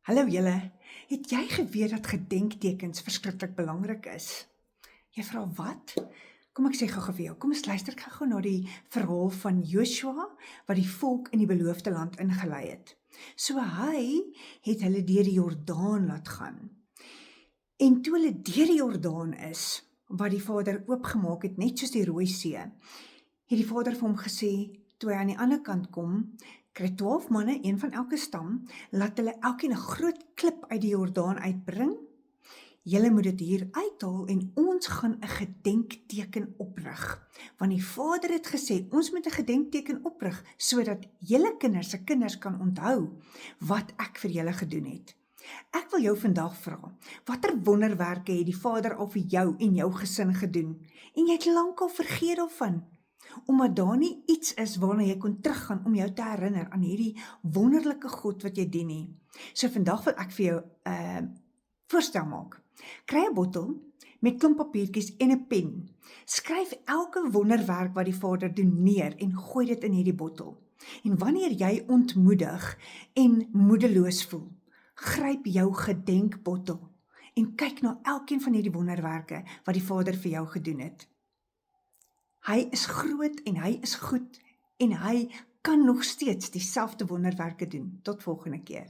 Hallo julle, het jy geweet dat gedenktekens verskriklik belangrik is? Jy vra wat? Kom ek sê gou-gou vir jou, kom ons luister gou-gou na die verhaal van Joshua, wat die volk in die beloofde land ingelei het. So hy het hulle deur die Jordaan laat gaan. En toe hulle deur die Jordaan is, wat die Vader oopgemaak het, net soos die Rooi See, het die Vader vir hom gesê, toe hy aan die ander kant kom, kry 12 manne, een van elke stam, laat hulle elkeen 'n groot klip uit die Jordaan uitbring. Julle moet dit hier uithaal en ons gaan 'n gedenkteken oprig. Want die Vader het gesê, ons moet 'n gedenkteken oprig, sodat julle kinders se kinders kan onthou wat ek vir julle gedoen het. Ek wil jou vandag vra, watter wonderwerke het die Vader al vir jou en jou gesin gedoen? En jy het lankal vergeet daarvan, omdat daar nie iets is waarna jy kon teruggaan om jou te herinner aan hierdie wonderlike God wat jy dien nie. So vandag wil ek vir jou voorstel maak. Kry 'n bottel met klomp papiertjies en 'n pen. Skryf elke wonderwerk wat die Vader doen neer en gooi dit in hierdie bottel. En wanneer jy ontmoedig en moedeloos voel, gryp jou gedenkbottel en kyk na elkeen van hierdie wonderwerke wat die Vader vir jou gedoen het. Hy is groot en hy is goed en hy kan nog steeds dieselfde wonderwerke doen. Tot volgende keer.